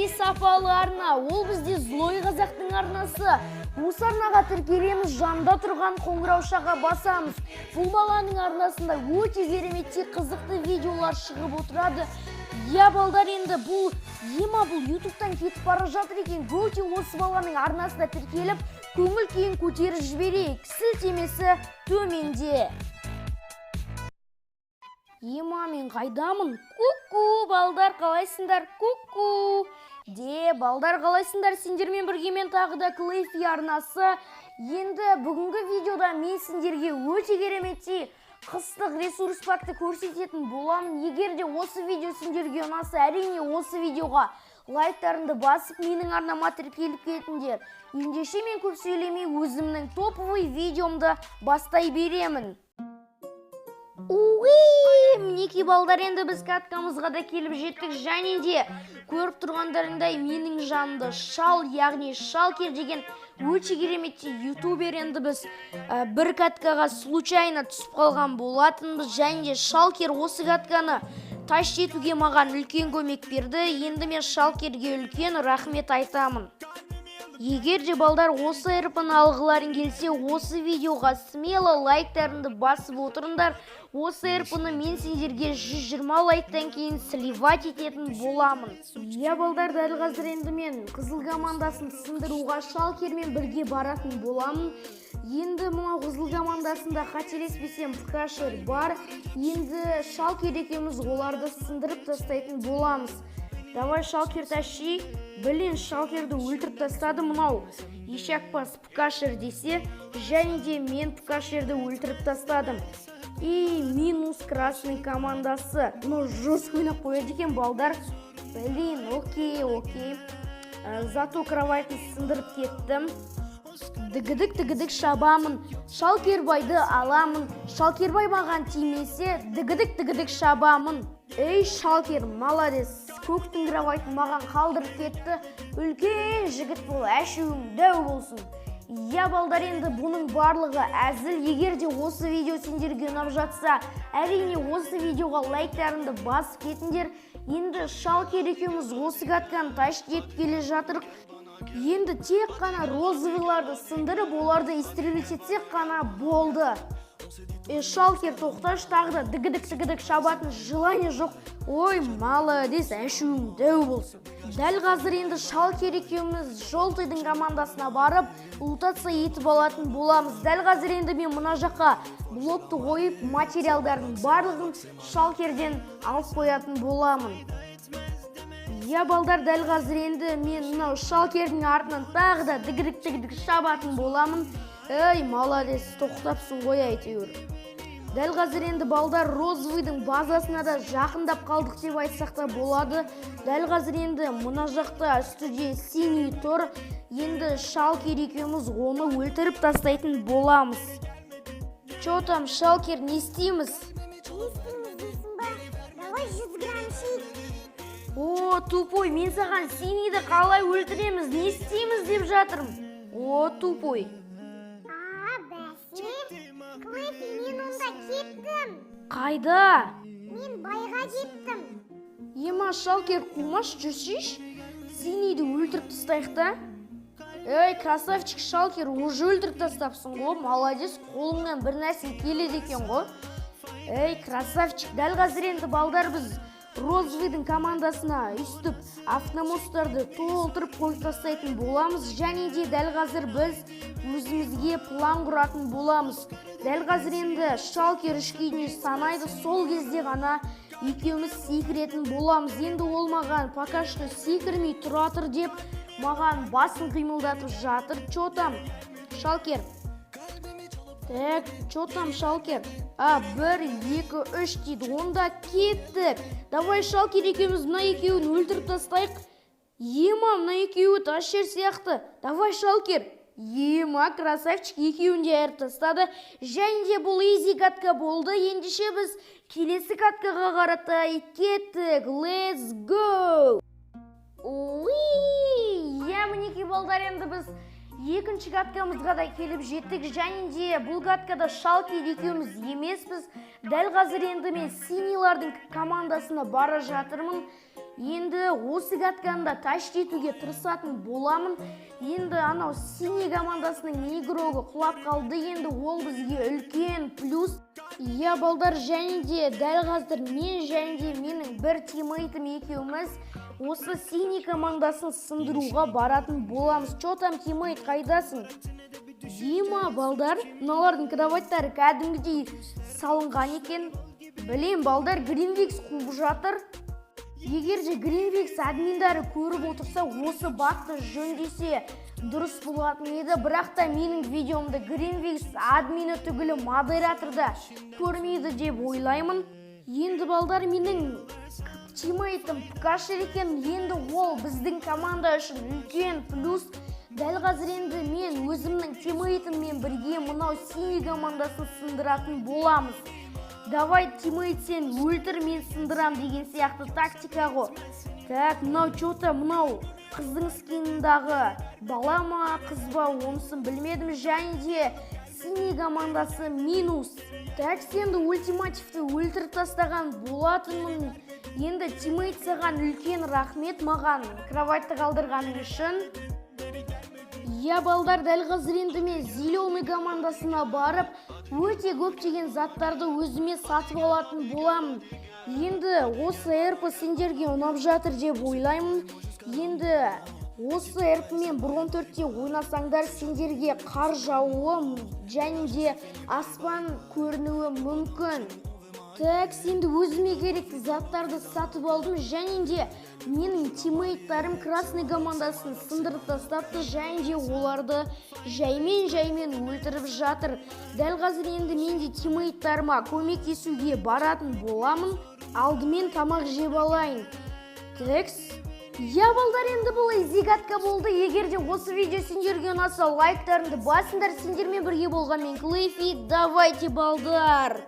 өте сапалы арна, ол бізде Злой қазақтың арнасы. Осы арнаға тіркелеміз, жанында тұрған қоңыраушаға басамыз. Бұл баланың арнасында өте кереметте қызықты видеолар шығып отырады. Балдар, енді бұл ютубтан кетіп бара жатыр екен. Өте осы баланың арнасында тіркеліп, көңіл күйін көтеріп жіберейік. Сілтемесі төменде. Мен қайдамын? Ку-ку, балдар, қалайсыңдар? Ку-ку. Балдар, қалайсыңдар? Сендермен бірге мен тағы да Клейфи арнасы. Енді бүгінгі видеода мен сендерге өте кереметте қыстық ресурс пакты көрсететін боламын. Егер де осы видео сендерге ұнаса, әрине осы видеоға лайктарыңды басып, менің арнама тіркеліп кетіңдер. Ендеше мен көп сөйлемей өзімнің топовый видеомды бастай беремін. Мінеки балдар, енді біз каткамызға да келіп жеттік. Және де көріп тұрғандарыңдай менің жанымда шал, яғни шалкер деген өте кереметте ютубер. Енді біз бір каткаға случайно түсіп қалған болатынбыз. Және де шалкер осы катканы таш етуге маған үлкен көмек берді. Енді мен шалкерге үлкен рахмет айтамын. Егер де балдар осы әрпіні алғыларың келсе, осы видеоға смело лайктарыңды басып отырыңдар. Осы әрпіні мен сендерге 120 лайктан кейін сливать ететін боламын. Балдар, дәл қазір енді мен қызыл командасын сындыруға шалкермен бірге баратын боламын. Енді мұна қызыл командасында қателеспесем ПКшер бар. Енді шалкер екеуміз оларды сындырып тастайтын боламыз. Давай, шалкер тащи. Блин, шалкерді өлтіріп тастады мұнау. Ешакпас ПКшер десе, және де мен ПКшерді өлтіріп тастадым. Минус красный командасы. Жестко ойнап қояды екен балдар. Блин, окей. Зато кроватын сындырып кеттім. Дігідік шабамын. Шалкербайды аламын. Шалкербай маған тимесе, дігідік шабамын. Шалкер, молодец. Көктің кроватын маған қалдырып кетті. Үлкен жігіт бол, әшуің дәу болсын. Балдар, енді бұның барлығы әзіл. Егер де осы видео сендерге ұнап жатса, әрине осы видеоға лайктарыңды басып кетіңдер. Енді шалкер екеуміз осы катканы таш етіп келе жатырық. Енді тек қана розовыйларды сындырып, оларды истребить етсек қана болды. Шалкер, тоқташ, тағы да дігідік шабатын желание жоқ. Молодец, әшуің дәу болсын. Дәл қазір енді шалкер екеуміз желтыйдың командасына барып, лутация етіп алатын боламыз. Дәл қазір енді мен мына жаққа блокты қойып, материалдардың барлығын шалкерден алып қоятын боламын. Балдар, дәл қазір енді мен мынау шалкердің артынан тағы да дігідік шабатын боламын. Молодец, тоқтапсың ғой әйтеуір. Дәл қазір енді балдар розовыйдың базасына да жақындап қалдық деп айтсақ та болады. Дәл қазір енді мына жақта студия синий тұр. Енді шалкер екеуміз оны өлтіріп тастайтын боламыз. Чё там, шалкер, не істейміз? Не істейміз дейсің ба? Давай 100 грамм шейік. Тупой, мен саған синийді қалай өлтіреміз, не істейміз деп жатырмын. Тупой. Клейфи, мен онда кеттім. Қайда? Мен байға жеттім. Шалкер, қумаш, жүрсейш? Синийді өлтіріп тастайықта? Красавчик шалкер, уже өлтіріп тастапсың ғой. Молодец, қолыңнан бір нәрсе келеді екен ғой. Красавчик, дәл қазір енді балдар біз розовыйдың командасына үстіп автомостарды толтырып қойып тастайтын боламыз. Және де дәл қазір біз өзімізге план құратын боламыз. Дәл қазір енді шалкер үшкейіне санайды, сол кезде ғана екеуміз секіретін боламыз. Енді ол маған пока что секірмей тұратыр деп маған басын қимылдатып жатыр. Чё там, шалкер? Чё там, шалкер? 1, 2, 3 дейді. Онда кеттік. Давай, шалкер екеуміз мына екеуін өлтіріп тастайық. Мына екеуі таш жер сияқты. Давай, шалкер. Красавчик, екеуін де айырып тастады. Және де бұл изи катка болды. Ендеше біз келесі каткаға қаратай кеттік. Let's go! Мінеки балдар, енді біз екінші каткамызға да келіп жеттік. Және де бұл каткада шалкер екеуміз емеспіз. Дәл қазір енді мен синийлардың командасына бара жатырмын. Енді осы катканда ташкент етуге тырысатын боламын. Енді анау синий командасының игрогі құлап қалды. Енді ол бізге үлкен плюс. Иә балдар, және де дәл қазір мен және де менің бір тимейтім екеуміз осы синий командасын сындыруға баратын боламыз. Чо там, тимейт, қайдасың? Дима балдар, мыналардың кроваттары кәдімгідей салынған екен. Білем балдар, Гринвикс қуып жатыр. Егер де Гринвикс админдары көріп отырса, осы бақты жөндесе дұрыс болатын еді. Бірақ та менің видеомды Гринвикс админі түгілі модераторда көрмейді деп ойлаймын. Енді балдар, менің тимейтім Пкашер екен. Енді ол біздің команда үшін үлкен плюс. Дәл қазір енді мен өзімнің тимейтіммен бірге мынау синий командасын сындыратын боламыз. Давай, тимейт, сен өлтір, мен сындырам деген сияқты тактика ғой. Так, мынау чота, мынау қыздың скинындағы бала ма, қыз ба, онысын білмедім. Және де синий командасы минус. Так, сенді ультимативті өлтіріп тастаған болатынмын. Енді тимейт саған үлкен рахмет, маған кроватты қалдырғаның үшін. Иә балдар, дәл қазір енді мен зеленый командасына барып, өте көптеген заттарды өзіме сатып алатын боламын. Енді осы эрп сендерге ұнап жатыр деп ойлаймын. Енді осы эрпмен 1.14-те ойнасаңдар, сендерге қар жауы және де аспан көрінуі мүмкін. Так, енді өзіме керекті заттарды сатып алдым, және де менің тимейттарым красный командасын сындырып тастапты, және де оларды жаймен өлтіріп жатыр. Дәл қазір енді мен де тимейттарыма көмектесуге баратын боламын. Алдымен тамақ жеп алайын. Так, иә балдар, енді бұл изигатка болды. Егер де осы видео сендерге ұнаса, лайктарыңды басыңдар. Сендермен бірге болғанмен Клэйфи, давайте балдар!